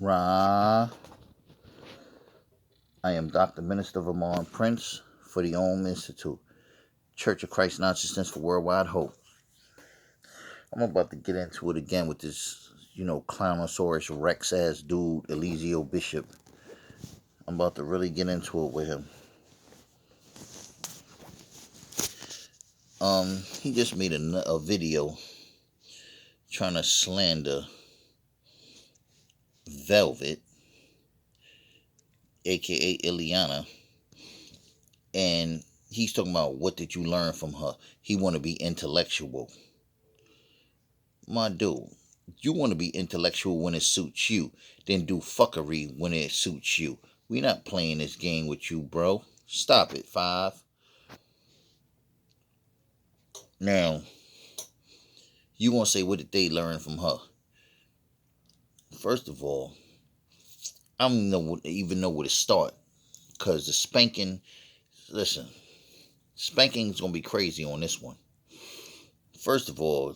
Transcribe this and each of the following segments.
Ra. I am Dr. Minister Vermont Prince for the Om Institute, Church of Christ Consciousness for Worldwide Hope. I'm about to get into it again with this, Clownosaurus Rex ass dude, Eligio Bishop. I'm about to really get into it with him. He just made a video trying to slander Velvet, aka Eliana, and he's talking about what did you learn from her. He want to be intellectual. My dude, you want to be intellectual when it suits you, then do fuckery when it suits you. We not playing this game with you, bro. Stop it, 5. Now, you want to say what did they learn from her? First of all, I don't even know where to start. Because the spanking, listen, spanking's going to be crazy on this one. First of all,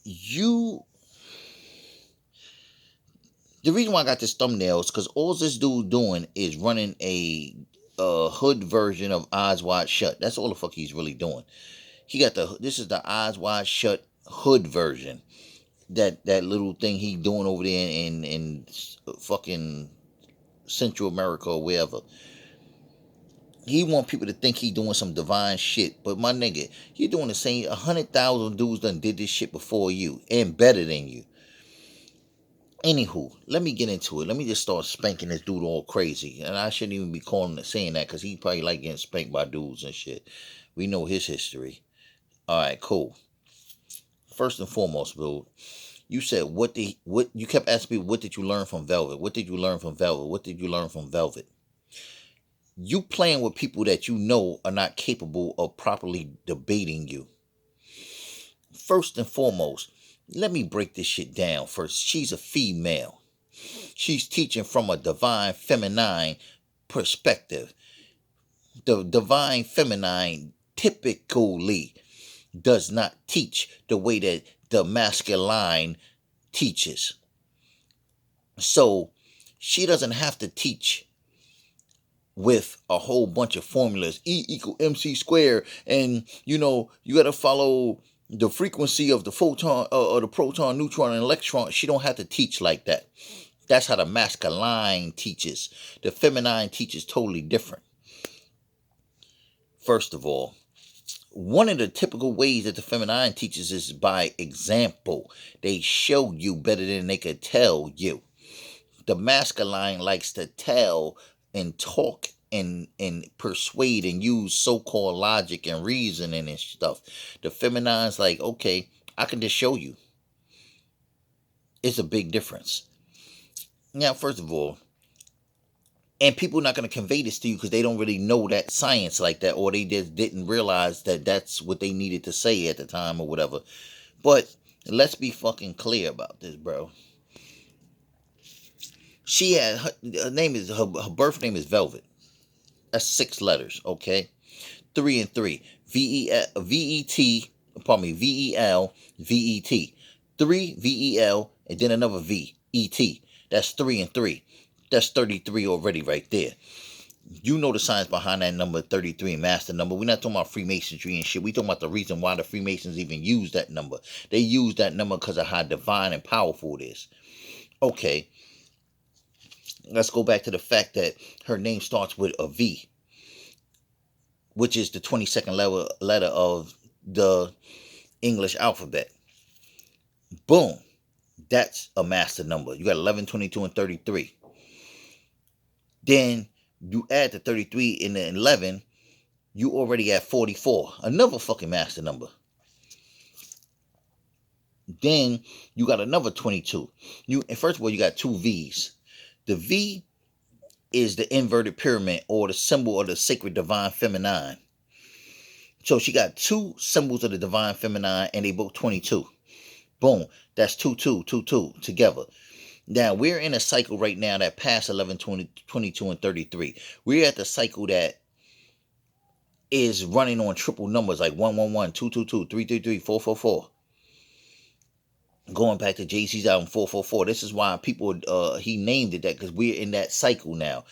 the reason why I got this thumbnail is because all this dude doing is running a hood version of Eyes Wide Shut. That's all the fuck he's really doing. This is the Eyes Wide Shut hood version. That little thing he doing over there in fucking Central America or wherever. He want people to think he doing some divine shit. But my nigga, you doing the same. 100,000 dudes done did this shit before you and better than you. Anywho, let me get into it. Let me just start spanking this dude all crazy. And I shouldn't even be saying that because he probably like getting spanked by dudes and shit. We know his history. Alright, cool. First and foremost, dude, you said what you kept asking me, what did you learn from Velvet? What did you learn from Velvet? What did you learn from Velvet? You playing with people that you know are not capable of properly debating you. First and foremost, let me break this shit down first. She's a female. She's teaching from a divine feminine perspective. The divine feminine typically does not teach the way that the masculine teaches. So she doesn't have to teach with a whole bunch of formulas. E equal MC squared. And, you got to follow the frequency of the photon or the proton, neutron, and electron. She don't have to teach like that. That's how the masculine teaches. The feminine teaches totally different. First of all, one of the typical ways that the feminine teaches is by example. They show you better than they could tell you. The masculine likes to tell and talk and persuade and use so-called logic and reasoning and stuff. The feminine's like, okay, I can just show you. It's a big difference. Now, first of all, and people are not going to convey this to you because they don't really know that science like that, or they just didn't realize that that's what they needed to say at the time or whatever. But let's be fucking clear about this, bro. She had her birth name is Velvet. That's 6 letters, okay? 3 and 3. V-E-T, pardon me, V-E-L, V-E-T. 3, V-E-L, and then another V, E-T. That's 3 and 3. That's 33 already right there. You know the science behind that number 33, master number. We're not talking about Freemasonry and shit. We're talking about the reason why the Freemasons even use that number. They use that number because of how divine and powerful it is. Okay. Let's go back to the fact that her name starts with a V, which is the 22nd letter of the English alphabet. Boom. That's a master number. You got 11, 22, and 33. Then you add the 33 and the 11, you already at 44. Another fucking master number. Then you got another 22. First of all, you got 2 V's. The V is the inverted pyramid or the symbol of the sacred divine feminine. So she got 2 symbols of the divine feminine and they both 22. Boom. That's 2, 2, 2, 2 together. Now, we're in a cycle right now that passed 11, 20, 22, and 33. We're at the cycle that is running on triple numbers like 111, 222, 333, 444. Going back to Jay-Z's album 444. This is why people he named it that, because we're in that cycle now.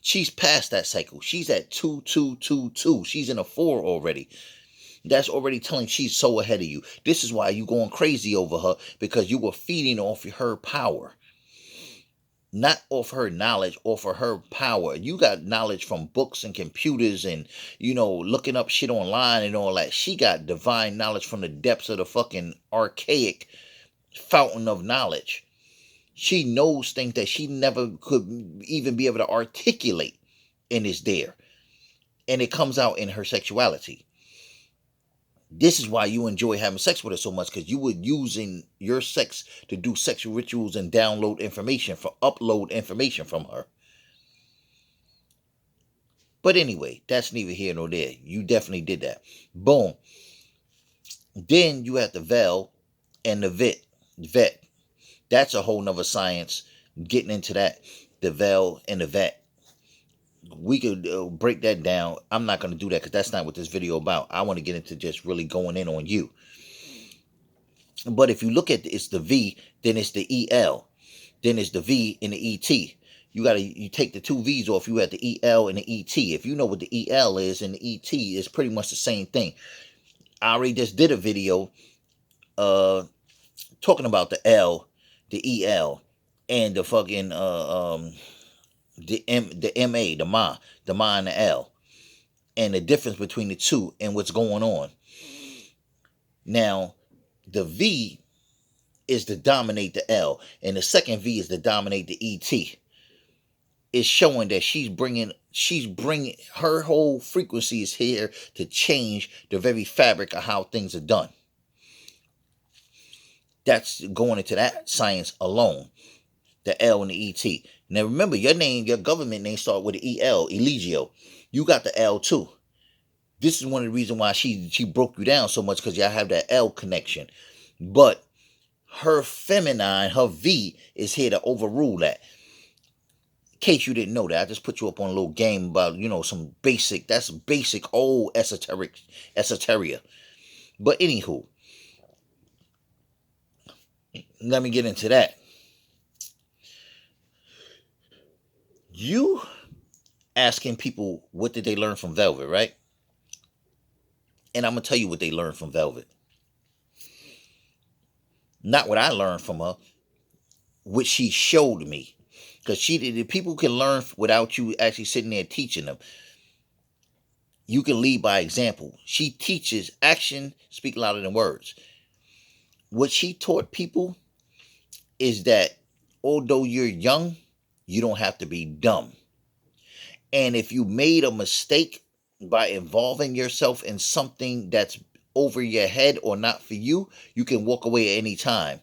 She's past that cycle. She's at 2222. She's in a 4 already. That's already telling she's so ahead of you. This is why you going crazy over her, because you were feeding off her power. Not off her knowledge, off of her power. You got knowledge from books and computers and, looking up shit online and all that. She got divine knowledge from the depths of the fucking archaic fountain of knowledge. She knows things that she never could even be able to articulate, and it's there. And it comes out in her sexuality. This is why you enjoy having sex with her so much, because you were using your sex to do sexual rituals and upload information from her. But anyway, that's neither here nor there. You definitely did that. Boom. Then you have the veil and the vet. That's a whole nother science, getting into that. The veil and the vet. We could break that down. I'm not going to do that because that's not what this video about. I want to get into just really going in on you. But if you look at it's the V, then it's the EL, then it's the V and the ET. You take the two V's off. You have the EL and the ET. If you know what the EL is and the ET, is pretty much the same thing. I already just did a video talking about the L, the EL, and the fucking the MA, the Ma and the L, and the difference between the two and what's going on. Now, the V is to dominate the L, and the second V is to dominate the ET. It's showing that she's bringing her whole frequency is here to change the very fabric of how things are done. That's going into that science alone. The L and the ET. Now remember, your government name start with the EL, eligio. You got the L too. This is one of the reasons why she broke you down so much, because y'all have that L connection. But her feminine, her V, is here to overrule that. In case you didn't know that, I just put you up on a little game about, some basic old esoteria. But anywho, let me get into that. You asking people what did they learn from Velvet, right? And I'm going to tell you what they learned from Velvet. Not what I learned from her, what she showed me. Because people can learn without you actually sitting there teaching them. You can lead by example. She teaches action speak louder than words. What she taught people is that although you're young, you don't have to be dumb. And if you made a mistake by involving yourself in something that's over your head or not for you, you can walk away at any time.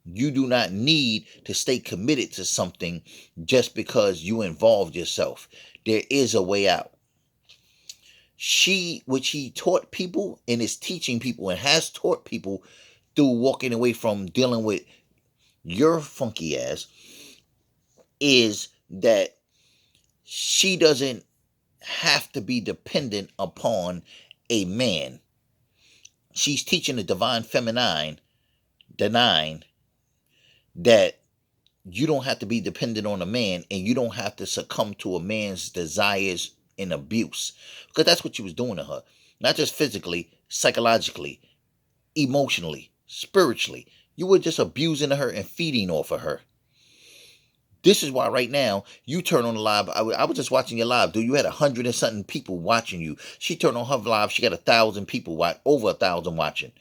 You do not need to stay committed to something just because you involved yourself. There is a way out. What she taught people and is teaching people and has taught people through walking away from dealing with your funky ass is that she doesn't have to be dependent upon a man. She's teaching the divine feminine, the 9, that you don't have to be dependent on a man, and you don't have to succumb to a man's desires and abuse. Because that's what she was doing to her. Not just physically, psychologically, emotionally, spiritually. You were just abusing her and feeding off of her. This is why right now you turn on the live. I was just watching your live, dude. You had 100 and something people watching you. She turned on her live. She got 1,000 people over 1,000 watching.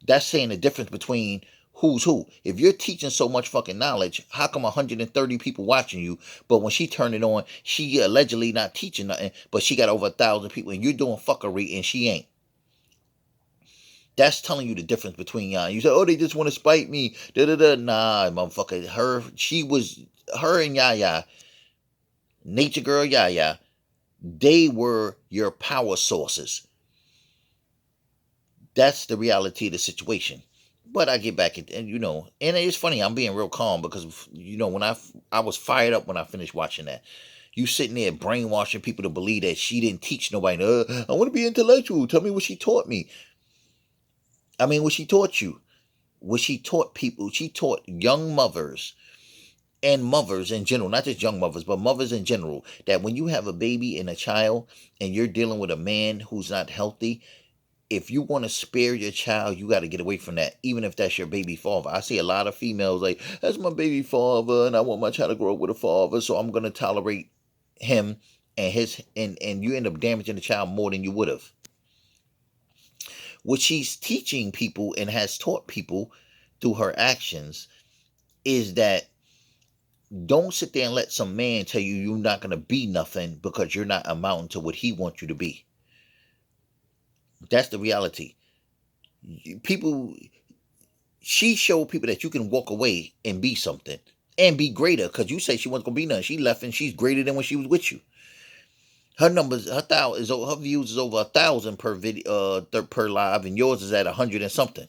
That's saying the difference between who's who. If you're teaching so much fucking knowledge, how come 130 people watching you? But when she turned it on, she allegedly not teaching nothing, but she got over 1,000 people, and you're doing fuckery and she ain't. That's telling you the difference between y'all. You say, oh, they just want to spite me. Nah, motherfucker. Her and Yaya, Nature Girl Yaya, they were your power sources. That's the reality of the situation. But I get back and and it's funny, I'm being real calm because when I was fired up when I finished watching that. You sitting there brainwashing people to believe that she didn't teach nobody. I want to be intellectual. Tell me what she taught me. I mean, what she taught you. what she taught people, she taught young mothers and mothers in general, not just young mothers, but mothers in general, that when you have a baby and a child and you're dealing with a man who's not healthy, if you want to spare your child, you got to get away from that, even if that's your baby father. I see a lot of females like, that's my baby father, and I want my child to grow up with a father, so I'm going to tolerate him and and you end up damaging the child more than you would have. What she's teaching people and has taught people through her actions is that don't sit there and let some man tell you you're not going to be nothing because you're not amounting to what he wants you to be. That's the reality. People, she showed people that you can walk away and be something and be greater, because you say she wasn't going to be nothing. She left and she's greater than when she was with you. Her numbers, her views is over 1,000 per video, per live, and yours is at 100 and something.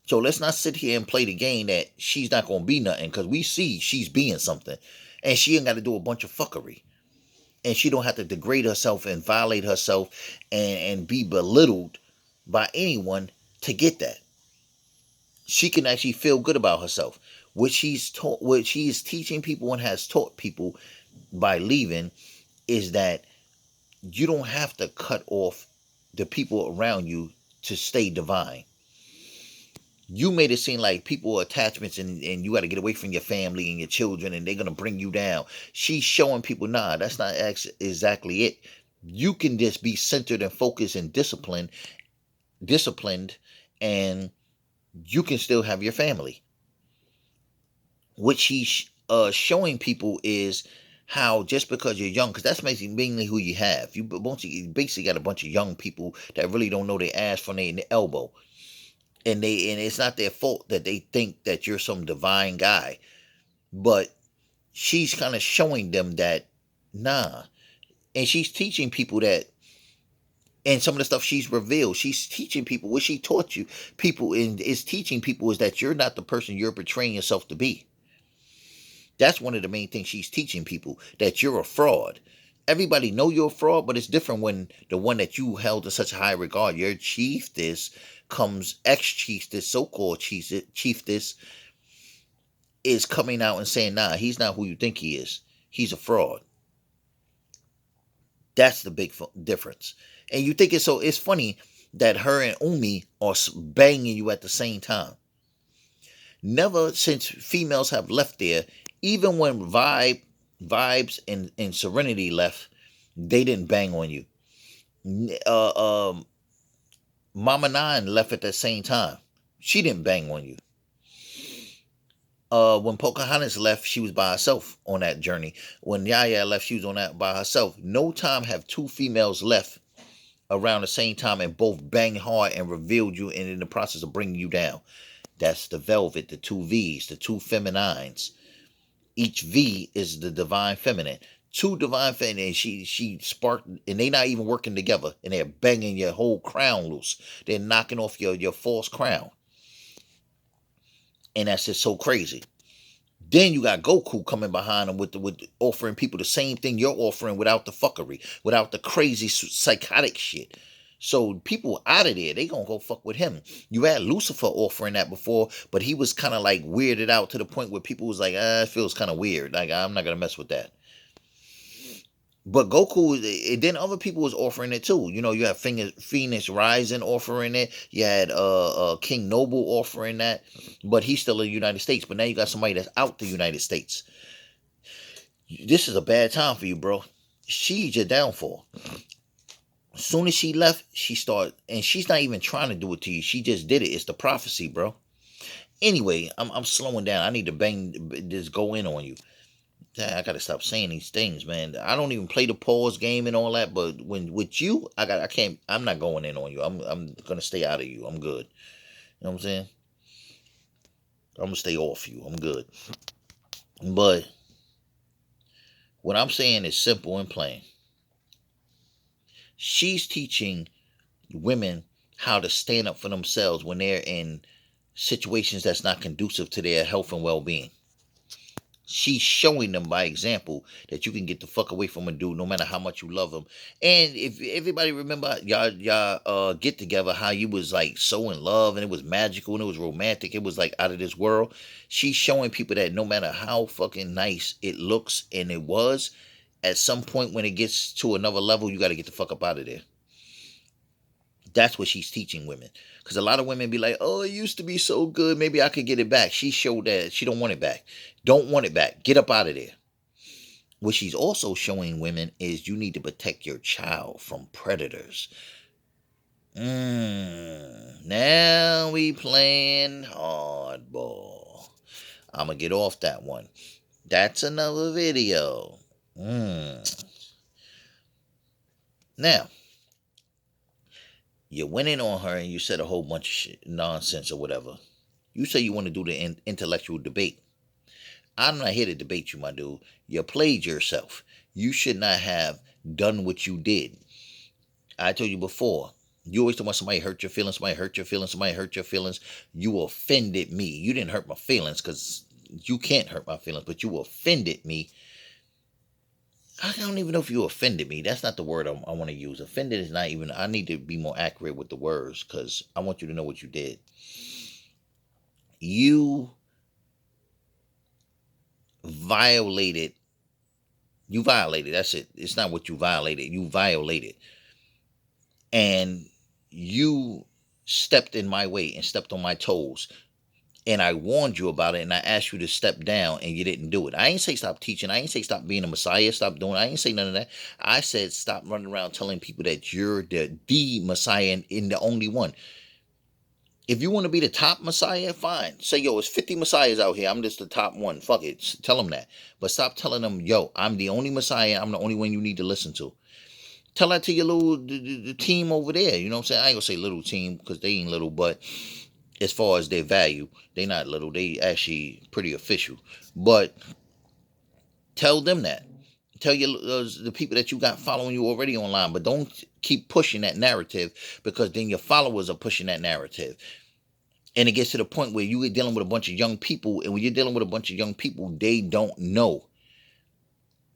So let's not sit here and play the game that she's not going to be nothing, because we see she's being something. And she ain't got to do a bunch of fuckery. And she don't have to degrade herself and violate herself and be belittled by anyone to get that. She can actually feel good about herself. What she is teaching people and has taught people by leaving is that you don't have to cut off the people around you to stay divine. You made it seem like people are attachments and you got to get away from your family and your children and they're going to bring you down. She's showing people, nah, that's not exactly it. You can just be centered and focused and disciplined, and you can still have your family. What she's showing people is how just because you're young, because that's mainly who you have. You basically got a bunch of young people that really don't know their ass from their elbow. And it's not their fault that they think that you're some divine guy, but she's kind of showing them that nah, and she's teaching people that, and some of the stuff she's revealed, she's teaching people what she taught you people, and is teaching people is that you're not the person you're portraying yourself to be. That's one of the main things she's teaching people, that you're a fraud. Everybody know you're a fraud, but it's different when the one that you held in such high regard, your chiefess, comes ex-chiefess, so-called chiefess, is coming out and saying, nah, he's not who you think he is. He's a fraud. That's the big difference. And you think it's funny that her and Umi are banging you at the same time. Never since females have left there, even when Vibes and Serenity left, they didn't bang on you. Mama Nine left at the same time. She didn't bang on you. When Pocahontas left, she was by herself on that journey. When Yaya left, she was on that by herself. No time have two females left around the same time and both banged hard and revealed you, and in the process of bringing you down. That's the Velvet, the two V's, the two feminines. Each V is the divine feminine. Two divine feminine. She sparked, and they not even working together, and they're banging your whole crown loose. They're knocking off your false crown. And that's just so crazy. Then you got Goku coming behind them with offering people the same thing you're offering without the fuckery, without the crazy psychotic shit. So people out of there, they gonna go fuck with him. You had Lucifer offering that before, but he was kind of like weirded out to the point where people was like, it feels kind of weird. Like, I'm not gonna mess with that. But Goku, and then other people was offering it too. You know, you have Phoenix Rising offering it. You had King Noble offering that, but he's still in the United States. But now you got somebody that's out the United States. This is a bad time for you, bro. She's your downfall. As soon as she left, she started, and she's not even trying to do it to you. She just did it. It's the prophecy, bro. Anyway, I'm slowing down. I need to just go in on you. I gotta stop saying these things, man. I don't even play the pause game and all that, but when with you, I'm not going in on you. I'm gonna stay out of you. I'm good. You know what I'm saying? I'm gonna stay off you. I'm good. But what I'm saying is simple and plain. She's teaching women how to stand up for themselves when they're in situations that's not conducive to their health and well-being. She's showing them by example that you can get the fuck away from a dude no matter how much you love him. And if everybody remember y'all get together, how you was like so in love and it was magical and it was romantic, it was like out of this world. She's showing people that no matter how fucking nice it looks and it was, at some point when it gets to another level, you got to get the fuck up out of there. That's what she's teaching women. Because a lot of women be like, oh, it used to be so good. Maybe I could get it back. She showed that she don't want it back. Don't want it back. Get up out of there. What she's also showing women is you need to protect your child from predators. Now we playing hardball. I'm going to get off that one. That's another video. Now, you went in on her and you said a whole bunch of shit, nonsense or whatever. You say you want to do the intellectual debate. I'm not here to debate you, my dude. You played yourself. You should not have done what you did. I told you before. You always talk about somebody hurt your feelings, somebody hurt your feelings, somebody hurt your feelings. You offended me. You didn't hurt my feelings because you can't hurt my feelings, but you offended me. I don't even know if you offended me. That's not the word I want to use. Offended is not even, I need to be more accurate with the words because I want you to know what you did. You violated. You violated. That's it. It's not what you violated. You violated. And you stepped in my way and stepped on my toes. And I warned you about it and I asked you to step down and you didn't do it. I ain't say stop teaching. I ain't say stop being a messiah. Stop doing it. I ain't say none of that. I said stop running around telling people that you're the messiah and the only one. If you want to be the top messiah, fine. Say, yo, it's 50 messiahs out here. I'm just the top one. Fuck it. Tell them that. But stop telling them, yo, I'm the only messiah. I'm the only one you need to listen to. Tell that to your little the team over there. You know what I'm saying? I ain't gonna say little team because they ain't little, but as far as their value, they not little. They actually pretty official. But tell them that. Tell your the people that you got following you already online, but don't keep pushing that narrative because then your followers are pushing that narrative. And it gets to the point where you're dealing with a bunch of young people, and when you're dealing with a bunch of young people, they don't know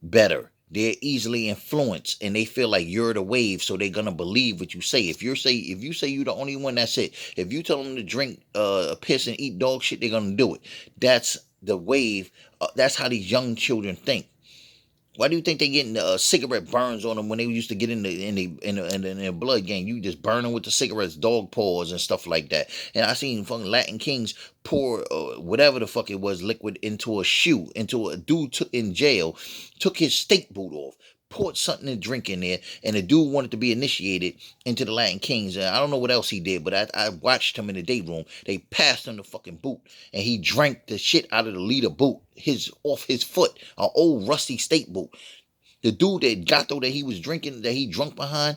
better. They're easily influenced, and they feel like you're the wave, so they're gonna believe what you say. If you say you're the only one, that's it. If you tell them to drink piss and eat dog shit, they're gonna do it. That's the wave. That's how these young children think. Why do you think they getting cigarette burns on them when they used to get in the blood gang? You just burn them with the cigarettes, dog paws and stuff like that. And I seen fucking Latin Kings pour whatever the fuck it was, liquid into a shoe, into a dude in jail, took his steak boot off, poured something to drink in there, and the dude wanted to be initiated into the Latin Kings. And I don't know what else he did, but I watched him in the day room. They passed him the fucking boot, and he drank the shit out of the leader boot, off his foot, an old rusty steak boot. The dude that Gato that he was drinking, that he drunk behind,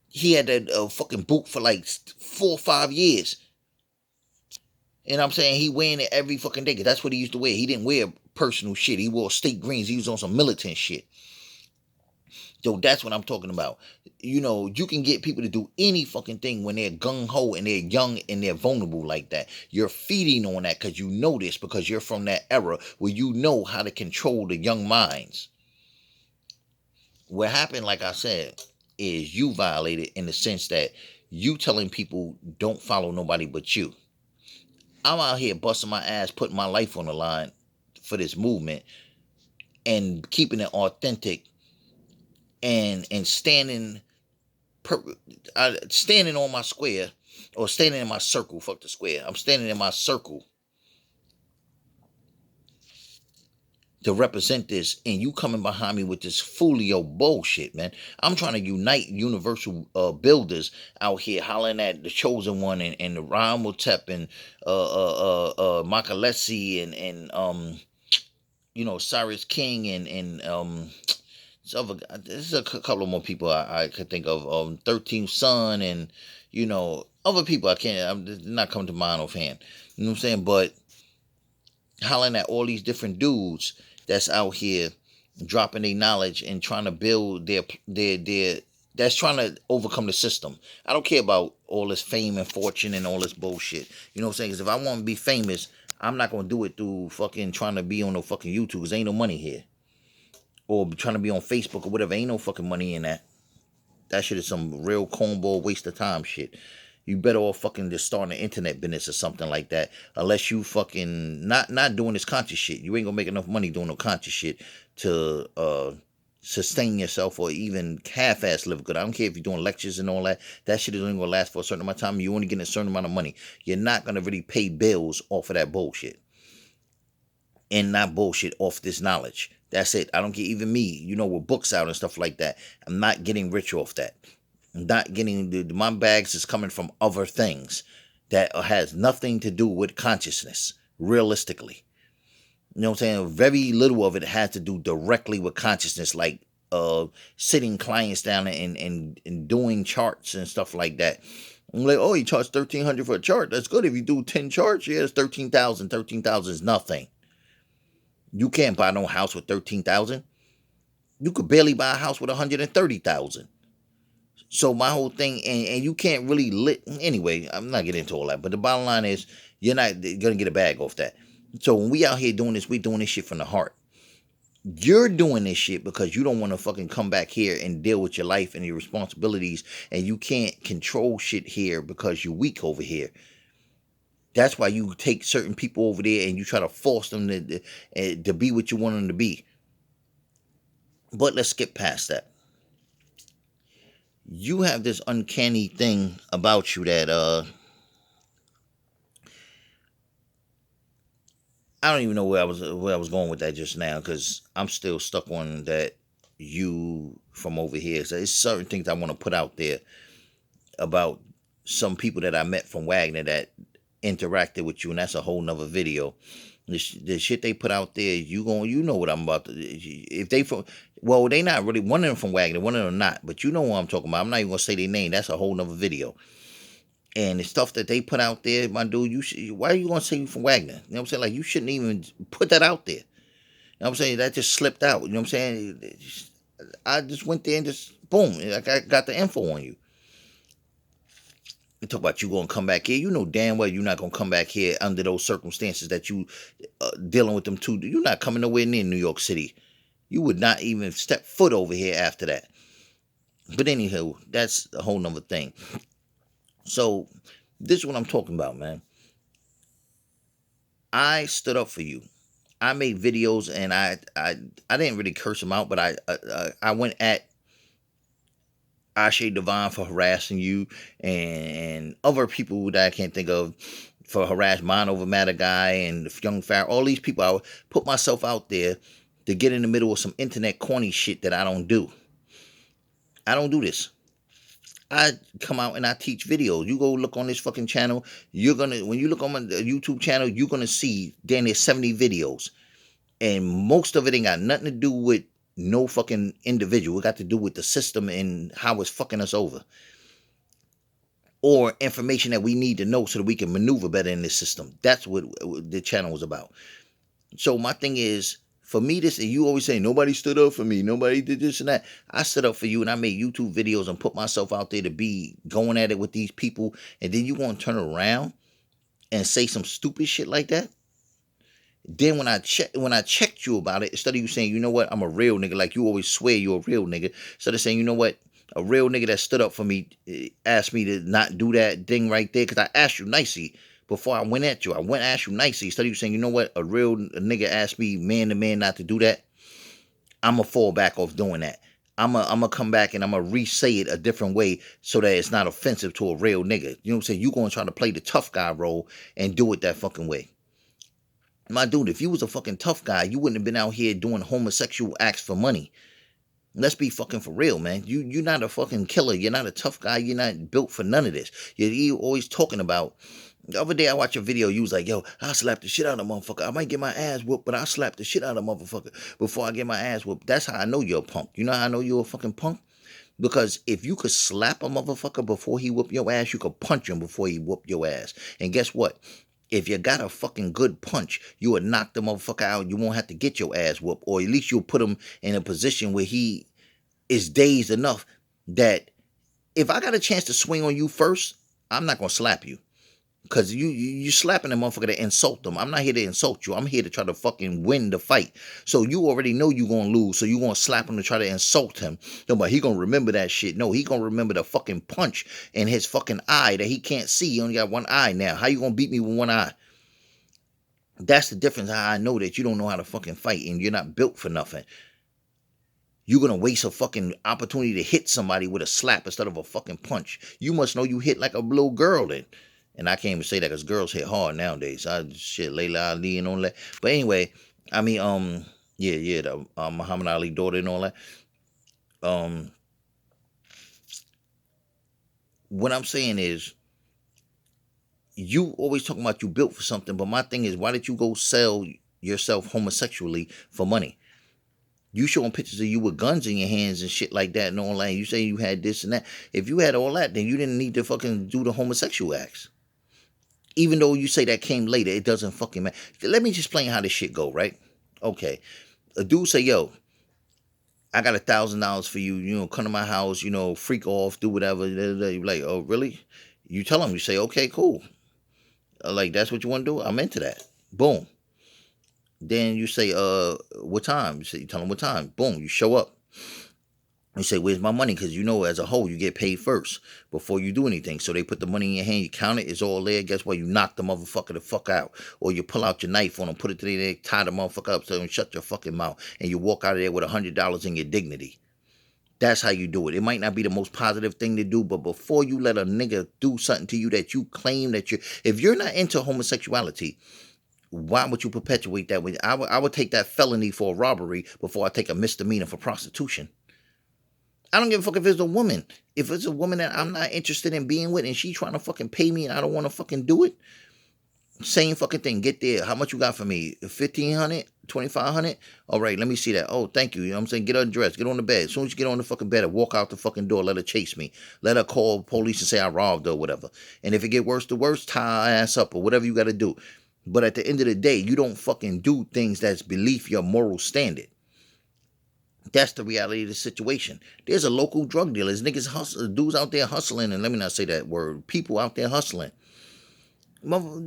he had that fucking boot for like 4 or 5 years. And I'm saying he wearing it every fucking day, because that's what he used to wear. He didn't wear personal shit. He wore state greens. He was on some militant shit. So that's what I'm talking about. You know, you can get people to do any fucking thing when they're gung-ho and they're young and they're vulnerable like that. You're feeding on that because you know this, because you're from that era where you know how to control the young minds. What happened, like I said, is you violated in the sense that you telling people don't follow nobody but you. I'm out here busting my ass, putting my life on the line for this movement and keeping it authentic and standing standing on my square, or standing in my circle. Fuck the square. I'm standing in my circle to represent this, and you coming behind me with this folio bullshit, man. I'm trying to unite universal builders out here, hollering at the Chosen One and the Ramotep and Makalesi and you know, Cyrus King and there's a couple more people I could think of. 13th Son and, you know, other people I'm not coming to mind offhand. You know what I'm saying? But hollering at all these different dudes that's out here dropping their knowledge and trying to build their that's trying to overcome the system. I don't care about all this fame and fortune and all this bullshit. You know what I'm saying? Because if I want to be famous, I'm not gonna do it through fucking trying to be on no fucking YouTube, because ain't no money here. Or trying to be on Facebook or whatever. Ain't no fucking money in that. That shit is some real cornball waste of time shit. You better off fucking just starting an internet business or something like that. Unless you fucking not doing this conscious shit. You ain't gonna make enough money doing no conscious shit to sustain yourself or even half-ass live good. I don't care if you're doing lectures and all that. That shit isn't gonna last for a certain amount of time. You only getting a certain amount of money. You're not gonna really pay bills off of that bullshit. And not bullshit off this knowledge. That's it. I don't get, even me, with books out and stuff like that. I'm not getting rich off that. I'm not getting, my bags is coming from other things that has nothing to do with consciousness, realistically. You know what I'm saying? Very little of it has to do directly with consciousness, like sitting clients down and doing charts and stuff like that. I'm like, oh, you charge $1,300 for a chart. That's good. If you do 10 charts, yeah, it's 13,000. 13,000 is nothing. You can't buy no house with 13,000. You could barely buy a house with 130,000. So my whole thing, and you can't really anyway, I'm not getting into all that, but the bottom line is you're not gonna get a bag off that. So when we out here doing this, we doing this shit from the heart. You're doing this shit because you don't want to fucking come back here and deal with your life and your responsibilities, and you can't control shit here because you're weak over here. That's why you take certain people over there and you try to force them to be what you want them to be. But let's skip past that. You have this uncanny thing about you that I don't even know where I was going with that just now, because I'm still stuck on that you from over here. So there's certain things I want to put out there about some people that I met from Wagner that interacted with you, and that's a whole nother video. The shit they put out there, you know what I'm about to. If they they not really, one of them from Wagner, one of them not, but you know what I'm talking about. I'm not even gonna say their name. That's a whole nother video. And the stuff that they put out there, my dude, why are you gonna say you from Wagner? You know what I'm saying? Like, you shouldn't even put that out there. You know what I'm saying? That just slipped out. You know what I'm saying? I just went there and just boom, I got the info on you. You talk about you gonna come back here. You know damn well you're not gonna come back here under those circumstances that you dealing with them too. You're not coming nowhere near New York City. You would not even step foot over here after that. But anywho, that's a whole nother thing. So this is what I'm talking about, man. I stood up for you. I made videos, and I didn't really curse him out, but I went at Ashe Devon for harassing you, and other people that I can't think of for harass Mind Over Matter guy and Young Farrell. All these people, I put myself out there to get in the middle of some internet corny shit that I don't do. I don't do this. I come out and I teach videos. You go look on this fucking channel. When you look on my YouTube channel, you're gonna see damn near 70 videos, and most of it ain't got nothing to do with no fucking individual. It got to do with the system and how it's fucking us over, or information that we need to know so that we can maneuver better in this system. That's what the channel was about. So my thing is, for me, you always say nobody stood up for me, nobody did this and that. I stood up for you, and I made YouTube videos and put myself out there to be going at it with these people, and then you want to turn around and say some stupid shit like that. Then when I checked you about it, instead of you saying, you know what, I'm a real nigga, like you always swear you're a real nigga, instead of saying, you know what, a real nigga that stood up for me asked me to not do that thing right there, because I asked you nicely before I went at you. I went and asked you nicely. Instead of you saying, you know what, a real nigga asked me man to man not to do that, I'm going to fall back off doing that. I'm going to come back and I'm going to re-say it a different way so that it's not offensive to a real nigga. You know what I'm saying? You're going to try to play the tough guy role and do it that fucking way. My dude, if you was a fucking tough guy, you wouldn't have been out here doing homosexual acts for money. Let's be fucking for real, man. You're not a fucking killer. You're not a tough guy. You're not built for none of this. You're always talking about. The other day I watched a video. You was like, yo, I'll slap the shit out of a motherfucker. I might get my ass whooped, but I'll slap the shit out of a motherfucker before I get my ass whooped. That's how I know you're a punk. You know how I know you're a fucking punk? Because if you could slap a motherfucker before he whoop your ass, you could punch him before he whoop your ass. And guess what? If you got a fucking good punch, you would knock the motherfucker out. You won't have to get your ass whooped. Or at least you'll put him in a position where he is dazed enough that if I got a chance to swing on you first, I'm not going to slap you. Cause you slapping a motherfucker to insult them. I'm not here to insult you. I'm here to try to fucking win the fight. So you already know you gonna lose. So you gonna slap him to try to insult him. No, but he gonna remember that shit. No, he gonna remember the fucking punch in his fucking eye that he can't see. He only got one eye now. How you gonna beat me with one eye? That's the difference. How I know that you don't know how to fucking fight and you're not built for nothing. You're gonna waste a fucking opportunity to hit somebody with a slap instead of a fucking punch. You must know you hit like a little girl then. And I can't even say that because girls hit hard nowadays. Shit, Layla Ali and all that. But anyway, I mean, yeah, the Muhammad Ali daughter and all that. Um, what I'm saying is, you always talking about you built for something, but my thing is, why did you go sell yourself homosexually for money? You showing pictures of you with guns in your hands and shit like that and all that. You say you had this and that. If you had all that, then you didn't need to fucking do the homosexual acts. Even though you say that came later, it doesn't fucking matter. Let me just explain how this shit go, right? Okay. A dude say, yo, I got $1,000 for you, come to my house, freak off, do whatever. You're like, oh, really? You tell him, you say, okay, cool. Like, that's what you want to do? I'm into that. Boom. Then you say, what time? You tell him what time. Boom, you show up. You say, where's my money? Because as a whole, you get paid first before you do anything. So they put the money in your hand, you count it, it's all there. Guess what? You knock the motherfucker the fuck out. Or you pull out your knife on them, put it to their neck, tie the motherfucker up, so shut your fucking mouth. And you walk out of there with $100 in your dignity. That's how you do it. It might not be the most positive thing to do, but before you let a nigga do something to you that you claim that if you're not into homosexuality, why would you perpetuate that? I would take that felony for a robbery before I take a misdemeanor for prostitution. I don't give a fuck if it's a woman. If it's a woman that I'm not interested in being with and she trying to fucking pay me and I don't want to fucking do it, same fucking thing. Get there. How much you got for me? 1,500? 2,500? All right, let me see that. Oh, thank you. You know what I'm saying? Get her dressed. Get on the bed. As soon as you get on the fucking bed, walk out the fucking door. Let her chase me. Let her call police and say I robbed her or whatever. And if it get worse to worse, tie her ass up or whatever you got to do. But at the end of the day, you don't fucking do things that's beneath your moral standard. That's the reality of the situation. There's a local drug dealers, niggas hustle, dudes out there hustling, and let me not say that word, people out there hustling.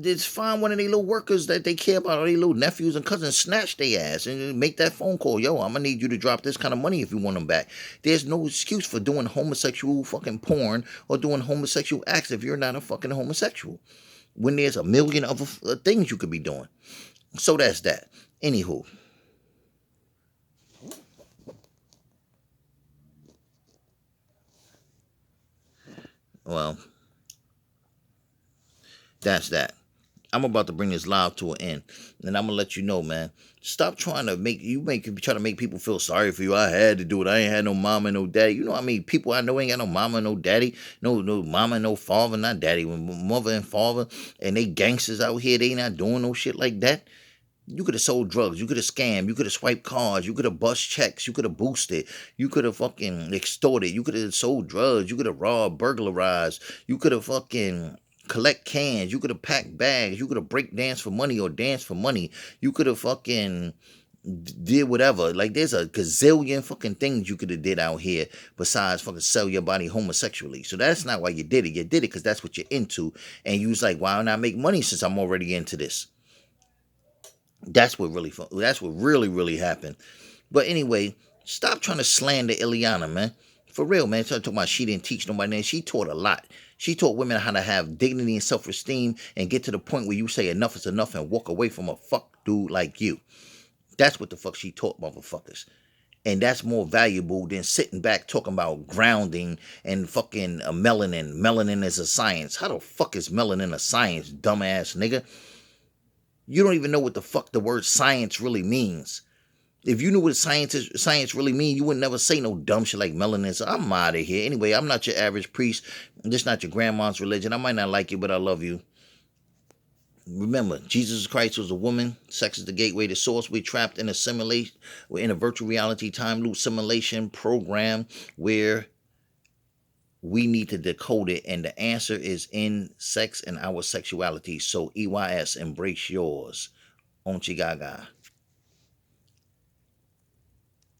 Just find one of their little workers that they care about, or their little nephews and cousins, snatch their ass and make that phone call. Yo, I'm gonna need you to drop this kind of money if you want them back. There's no excuse for doing homosexual fucking porn or doing homosexual acts if you're not a fucking homosexual. When there's a million other things you could be doing. So that's that. Anywho. Well, that's that. I'm about to bring this live to an end, and I'm gonna let you know, man. Stop trying to try to make people feel sorry for you. I had to do it. I ain't had no mama and no daddy. You know what I mean? People I know ain't got no mama and no daddy, no mama and no father, not daddy, mother and father, and they gangsters out here. They not doing no shit like that. You could have sold drugs. You could have scammed. You could have swiped cards. You could have bust checks. You could have boosted. You could have fucking extorted. You could have sold drugs. You could have robbed, burglarized. You could have fucking collect cans. You could have packed bags. You could have break dance for money or dance for money. You could have fucking did whatever. Like there's a gazillion fucking things you could have did out here besides fucking sell your body homosexually. So that's not why you did it. You did it because that's what you're into. And you was like, why don't I make money since I'm already into this? That's what really happened. But anyway, stop trying to slander Eliana, man. For real, man. Talking about she didn't teach nobody. She taught a lot. She taught women how to have dignity and self-esteem and get to the point where you say enough is enough and walk away from a fuck dude like you. That's what the fuck she taught motherfuckers. And that's more valuable than sitting back talking about grounding and fucking melanin. Melanin is a science. How the fuck is melanin a science, dumbass nigga? You don't even know what the fuck the word science really means. If you knew what science really mean, you would never say no dumb shit like melanin. So I'm out of here. Anyway, I'm not your average priest. This not your grandma's religion. I might not like you, but I love you. Remember, Jesus Christ was a woman. Sex is the gateway to source. We're trapped in a simulation. We're in a virtual reality time loop simulation program where we need to decode it, and the answer is in sex and our sexuality. So EYS, embrace yours. Onchi Gaga.